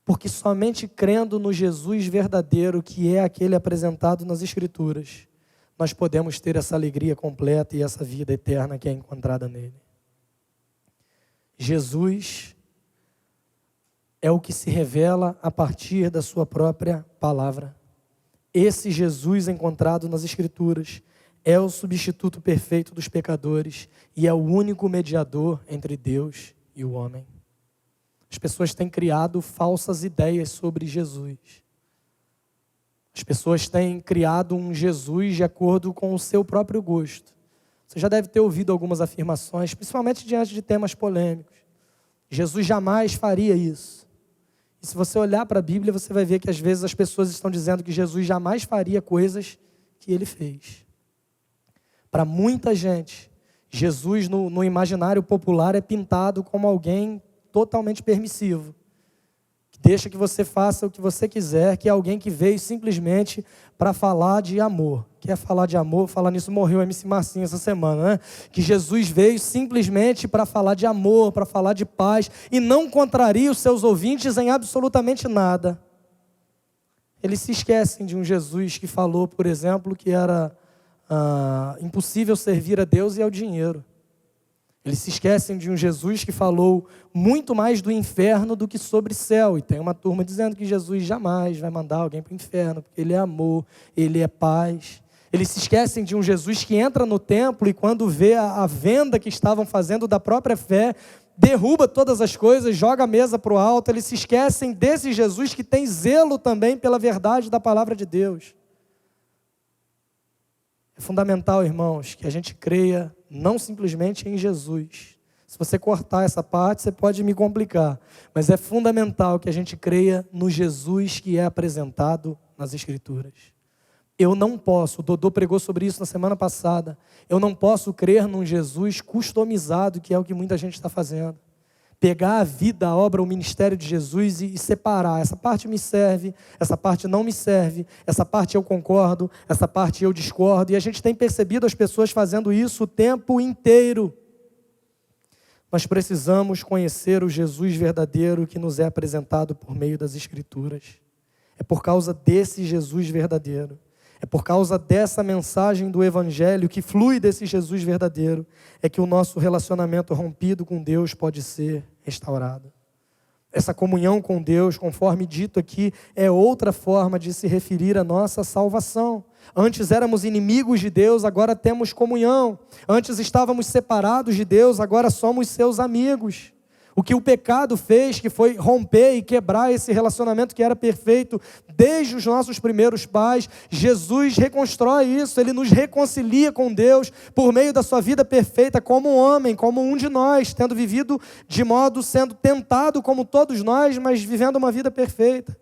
Porque somente crendo no Jesus verdadeiro, que é aquele apresentado nas Escrituras, nós podemos ter essa alegria completa e essa vida eterna que é encontrada nele. Jesus é o que se revela a partir da sua própria palavra. Esse Jesus encontrado nas Escrituras é o substituto perfeito dos pecadores e é o único mediador entre Deus e o homem. As pessoas têm criado falsas ideias sobre Jesus. As pessoas têm criado um Jesus de acordo com o seu próprio gosto. Você já deve ter ouvido algumas afirmações, principalmente diante de temas polêmicos. Jesus jamais faria isso. E se você olhar para a Bíblia, você vai ver que às vezes as pessoas estão dizendo que Jesus jamais faria coisas que Ele fez. Para muita gente, Jesus no imaginário popular é pintado como alguém totalmente permissivo, que deixa que você faça o que você quiser, que é alguém que veio simplesmente para falar de amor. Quer falar de amor? Falar nisso, morreu o MC Marcinho essa semana, né? Que Jesus veio simplesmente para falar de amor, para falar de paz, e não contraria os seus ouvintes em absolutamente nada. Eles se esquecem de um Jesus que falou, por exemplo, que era impossível servir a Deus e ao dinheiro. Eles se esquecem de um Jesus que falou muito mais do inferno do que sobre céu. E tem uma turma dizendo que Jesus jamais vai mandar alguém para o inferno, porque Ele é amor, Ele é paz. Eles se esquecem de um Jesus que entra no templo e quando vê a venda que estavam fazendo da própria fé, derruba todas as coisas, joga a mesa para o alto. Eles se esquecem desse Jesus que tem zelo também pela verdade da palavra de Deus. É fundamental, irmãos, que a gente creia não simplesmente em Jesus. Se você cortar essa parte, você pode me complicar. Mas é fundamental que a gente creia no Jesus que é apresentado nas Escrituras. Eu não posso, o Dodô pregou sobre isso na semana passada, eu não posso crer num Jesus customizado, que é o que muita gente está fazendo. Pegar a vida, a obra, o ministério de Jesus e separar. Essa parte me serve, essa parte não me serve, essa parte eu concordo, essa parte eu discordo. E a gente tem percebido as pessoas fazendo isso o tempo inteiro. Nós precisamos conhecer o Jesus verdadeiro que nos é apresentado por meio das Escrituras. É por causa desse Jesus verdadeiro. É por causa dessa mensagem do Evangelho que flui desse Jesus verdadeiro, é que o nosso relacionamento rompido com Deus pode ser restaurado. Essa comunhão com Deus, conforme dito aqui, é outra forma de se referir à nossa salvação. Antes éramos inimigos de Deus, agora temos comunhão. Antes estávamos separados de Deus, agora somos seus amigos. O que o pecado fez, que foi romper e quebrar esse relacionamento que era perfeito desde os nossos primeiros pais, Jesus reconstrói isso, Ele nos reconcilia com Deus por meio da sua vida perfeita como um homem, como um de nós, tendo vivido de modo, sendo tentado como todos nós, mas vivendo uma vida perfeita.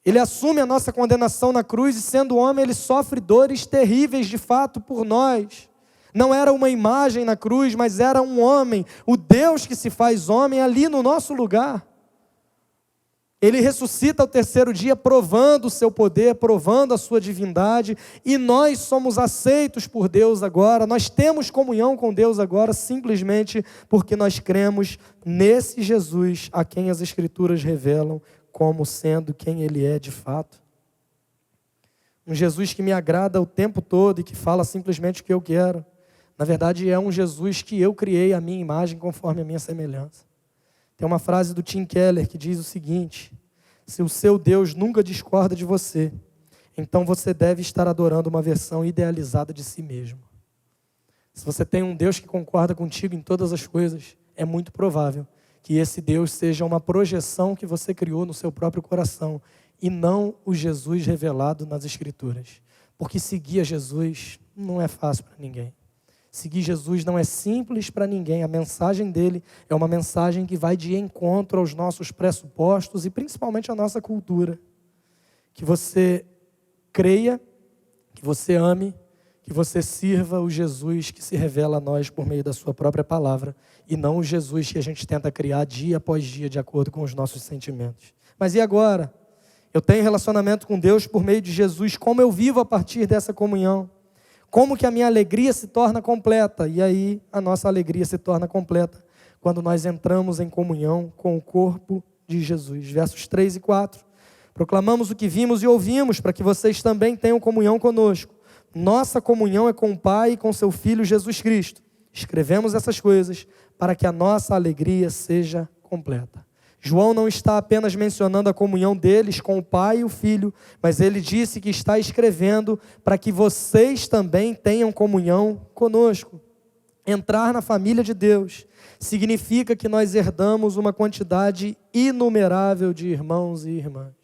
Ele assume a nossa condenação na cruz e sendo homem, Ele sofre dores terríveis de fato por nós. Não era uma imagem na cruz, mas era um homem, o Deus que se faz homem ali no nosso lugar. Ele ressuscita ao terceiro dia, provando o seu poder, provando a sua divindade, e nós somos aceitos por Deus agora, nós temos comunhão com Deus agora, simplesmente porque nós cremos nesse Jesus, a quem as Escrituras revelam como sendo quem Ele é de fato. Um Jesus que me agrada o tempo todo e que fala simplesmente o que eu quero. Na verdade, é um Jesus que eu criei a minha imagem conforme a minha semelhança. Tem uma frase do Tim Keller que diz o seguinte: se o seu Deus nunca discorda de você, então você deve estar adorando uma versão idealizada de si mesmo. Se você tem um Deus que concorda contigo em todas as coisas, é muito provável que esse Deus seja uma projeção que você criou no seu próprio coração e não o Jesus revelado nas Escrituras. Porque seguir a Jesus não é fácil para ninguém. Seguir Jesus não é simples para ninguém. A mensagem dele é uma mensagem que vai de encontro aos nossos pressupostos e principalmente à nossa cultura. Que você creia, que você ame, que você sirva o Jesus que se revela a nós por meio da sua própria palavra e não o Jesus que a gente tenta criar dia após dia de acordo com os nossos sentimentos. Mas e agora? Eu tenho relacionamento com Deus por meio de Jesus. Como eu vivo a partir dessa comunhão? Como que a minha alegria se torna completa? E aí a nossa alegria se torna completa quando nós entramos em comunhão com o corpo de Jesus. Versos 3 e 4. Proclamamos o que vimos e ouvimos para que vocês também tenham comunhão conosco. Nossa comunhão é com o Pai e com seu Filho Jesus Cristo. Escrevemos essas coisas para que a nossa alegria seja completa. João não está apenas mencionando a comunhão deles com o Pai e o Filho, mas ele disse que está escrevendo para que vocês também tenham comunhão conosco. Entrar na família de Deus significa que nós herdamos uma quantidade inumerável de irmãos e irmãs.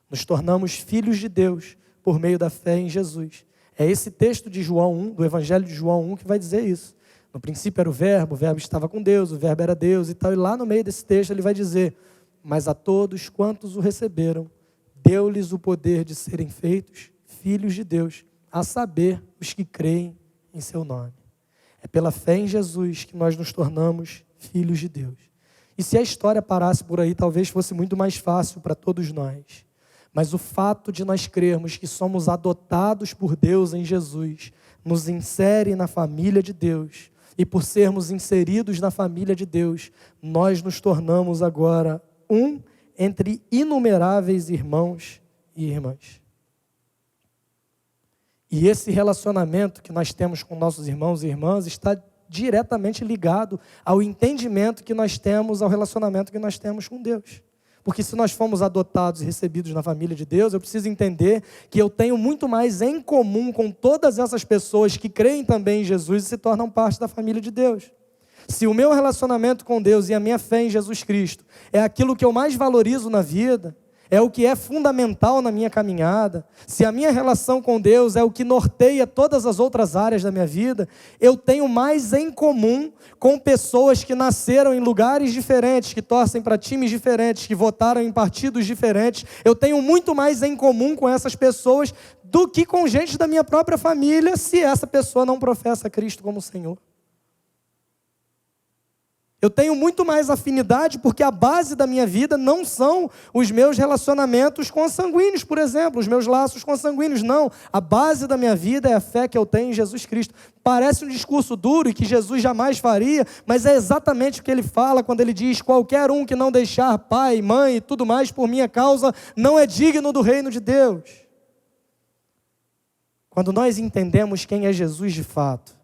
Nos tornamos filhos de Deus por meio da fé em Jesus. É esse texto de João 1, do Evangelho de João 1, que vai dizer isso. No princípio era o Verbo estava com Deus, o Verbo era Deus e tal. E lá no meio desse texto ele vai dizer: mas a todos quantos o receberam, deu-lhes o poder de serem feitos filhos de Deus, a saber, os que creem em seu nome. É pela fé em Jesus que nós nos tornamos filhos de Deus. E se a história parasse por aí, talvez fosse muito mais fácil para todos nós. Mas o fato de nós crermos que somos adotados por Deus em Jesus, nos insere na família de Deus. E por sermos inseridos na família de Deus, nós nos tornamos agora um entre inumeráveis irmãos e irmãs. E esse relacionamento que nós temos com nossos irmãos e irmãs está diretamente ligado ao entendimento que nós temos, ao relacionamento que nós temos com Deus. Porque se nós fomos adotados e recebidos na família de Deus, eu preciso entender que eu tenho muito mais em comum com todas essas pessoas que creem também em Jesus e se tornam parte da família de Deus. Se o meu relacionamento com Deus e a minha fé em Jesus Cristo é aquilo que eu mais valorizo na vida, é o que é fundamental na minha caminhada, se a minha relação com Deus é o que norteia todas as outras áreas da minha vida, eu tenho mais em comum com pessoas que nasceram em lugares diferentes, que torcem para times diferentes, que votaram em partidos diferentes. Eu tenho muito mais em comum com essas pessoas do que com gente da minha própria família, se essa pessoa não professa Cristo como Senhor. Eu tenho muito mais afinidade porque a base da minha vida não são os meus relacionamentos consanguíneos, por exemplo, os meus laços consanguíneos, não. A base da minha vida é a fé que eu tenho em Jesus Cristo. Parece um discurso duro e que Jesus jamais faria, mas é exatamente o que ele fala quando ele diz: qualquer um que não deixar pai, mãe e tudo mais por minha causa, não é digno do reino de Deus. Quando nós entendemos quem é Jesus de fato,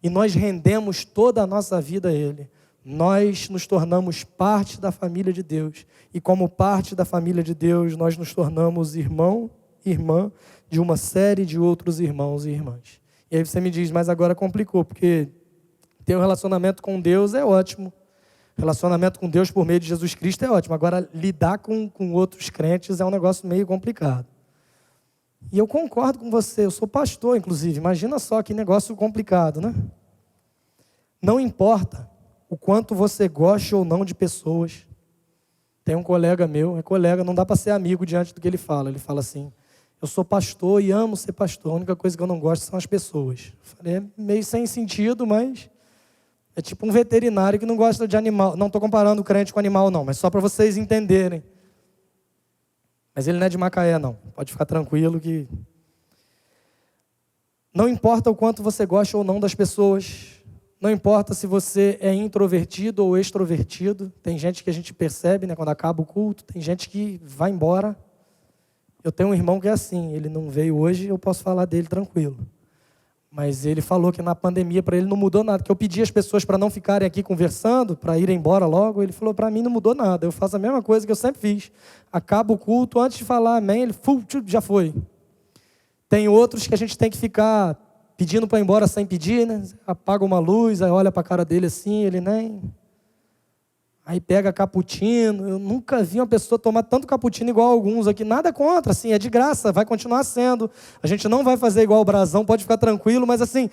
e nós rendemos toda a nossa vida a Ele, nós nos tornamos parte da família de Deus. E como parte da família de Deus, nós nos tornamos irmão e irmã de uma série de outros irmãos e irmãs. E aí você me diz, mas agora complicou, porque ter um relacionamento com Deus é ótimo. Relacionamento com Deus por meio de Jesus Cristo é ótimo. Agora, lidar com outros crentes é um negócio meio complicado. E eu concordo com você, eu sou pastor, inclusive. Imagina só que negócio complicado, né? Não importa o quanto você gosta ou não de pessoas. Tem um colega meu, não dá para ser amigo diante do que ele fala. Ele fala assim: eu sou pastor e amo ser pastor, a única coisa que eu não gosto são as pessoas. Eu falei, é meio sem sentido, mas é tipo um veterinário que não gosta de animal. Não estou comparando o crente com animal não, mas só para vocês entenderem. Mas ele não é de Macaé não, pode ficar tranquilo que... Não importa o quanto você gosta ou não das pessoas, não importa se você é introvertido ou extrovertido. Tem gente que a gente percebe, né, quando acaba o culto, tem gente que vai embora. Eu tenho um irmão que é assim, ele não veio hoje, eu posso falar dele tranquilo. Mas ele falou que na pandemia para ele não mudou nada, que eu pedi às pessoas para não ficarem aqui conversando, para irem embora logo. Ele falou, para mim não mudou nada, eu faço a mesma coisa que eu sempre fiz. Acaba o culto, antes de falar amém, ele já foi. Tem outros que a gente tem que ficar pedindo para ir embora sem pedir, né? Apaga uma luz, aí olha para a cara dele assim, ele nem... Aí pega cappuccino. Eu nunca vi uma pessoa tomar tanto cappuccino igual alguns aqui. Nada contra, assim, é de graça, vai continuar sendo. A gente não vai fazer igual o Brasão, pode ficar tranquilo, mas assim...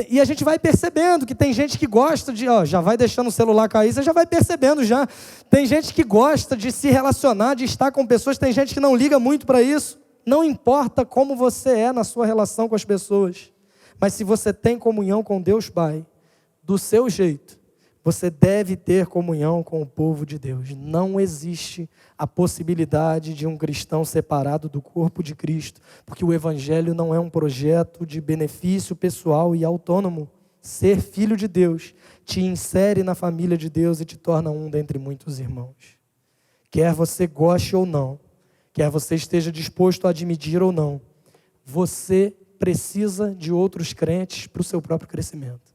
E a gente vai percebendo que tem gente que gosta de... já vai deixando o celular cair, você já vai percebendo já. Tem gente que gosta de se relacionar, de estar com pessoas, tem gente que não liga muito para isso. Não importa como você é na sua relação com as pessoas, mas se você tem comunhão com Deus Pai, do seu jeito, você deve ter comunhão com o povo de Deus. Não existe a possibilidade de um cristão separado do corpo de Cristo, porque o Evangelho não é um projeto de benefício pessoal e autônomo. Ser filho de Deus te insere na família de Deus e te torna um dentre muitos irmãos. Quer você goste ou não, quer você esteja disposto a admitir ou não, você precisa de outros crentes para o seu próprio crescimento.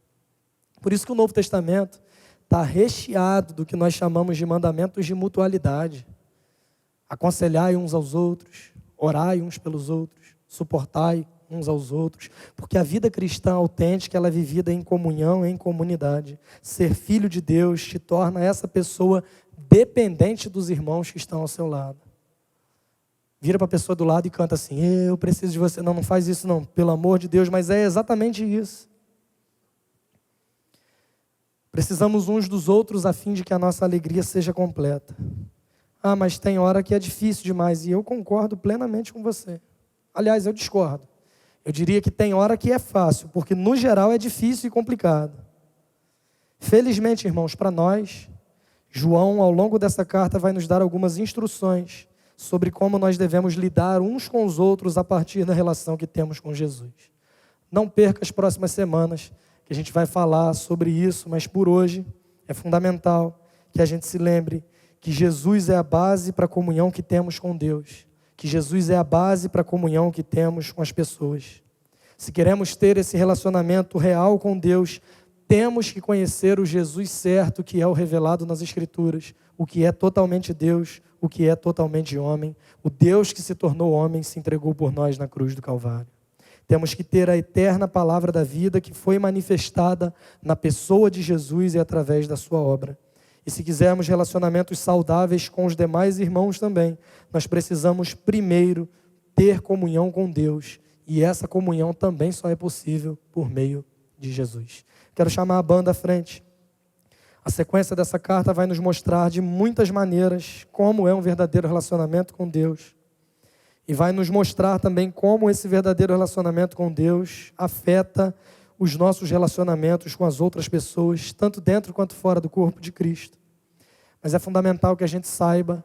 Por isso que o Novo Testamento está recheado do que nós chamamos de mandamentos de mutualidade. Aconselhai uns aos outros, orai uns pelos outros, suportai uns aos outros, porque a vida cristã autêntica ela é vivida em comunhão, em comunidade. Ser filho de Deus te torna essa pessoa dependente dos irmãos que estão ao seu lado. Vira para a pessoa do lado e canta assim, eu preciso de você. Não, não faz isso não, pelo amor de Deus, mas é exatamente isso. Precisamos uns dos outros a fim de que a nossa alegria seja completa. Ah, mas tem hora que é difícil demais, e eu concordo plenamente com você. Aliás, eu discordo. Eu diria que tem hora que é fácil, porque no geral é difícil e complicado. Felizmente, irmãos, para nós, João, ao longo dessa carta, vai nos dar algumas instruções sobre como nós devemos lidar uns com os outros a partir da relação que temos com Jesus. Não perca as próximas semanas, que a gente vai falar sobre isso, mas por hoje é fundamental que a gente se lembre que Jesus é a base para a comunhão que temos com Deus, que Jesus é a base para a comunhão que temos com as pessoas. Se queremos ter esse relacionamento real com Deus, temos que conhecer o Jesus certo, que é o revelado nas Escrituras, o que é totalmente Deus, o que é totalmente homem, o Deus que se tornou homem se entregou por nós na cruz do Calvário. Temos que ter a eterna palavra da vida que foi manifestada na pessoa de Jesus e através da sua obra. E se quisermos relacionamentos saudáveis com os demais irmãos também, nós precisamos primeiro ter comunhão com Deus. E essa comunhão também só é possível por meio de Jesus. Quero chamar a banda à frente. A sequência dessa carta vai nos mostrar de muitas maneiras como é um verdadeiro relacionamento com Deus. E vai nos mostrar também como esse verdadeiro relacionamento com Deus afeta os nossos relacionamentos com as outras pessoas, tanto dentro quanto fora do corpo de Cristo. Mas é fundamental que a gente saiba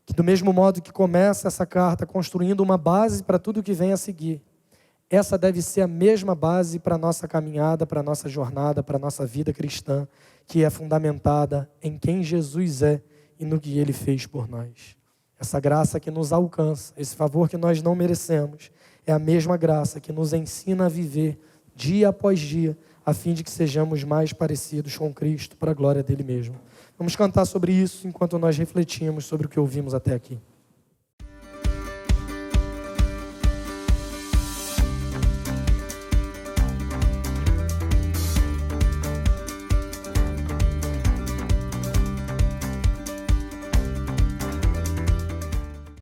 que do mesmo modo que começa essa carta construindo uma base para tudo que vem a seguir, essa deve ser a mesma base para a nossa caminhada, para a nossa jornada, para a nossa vida cristã, que é fundamentada em quem Jesus é e no que Ele fez por nós. Essa graça que nos alcança, esse favor que nós não merecemos, é a mesma graça que nos ensina a viver dia após dia, a fim de que sejamos mais parecidos com Cristo, para a glória dele mesmo. Vamos cantar sobre isso enquanto nós refletimos sobre o que ouvimos até aqui.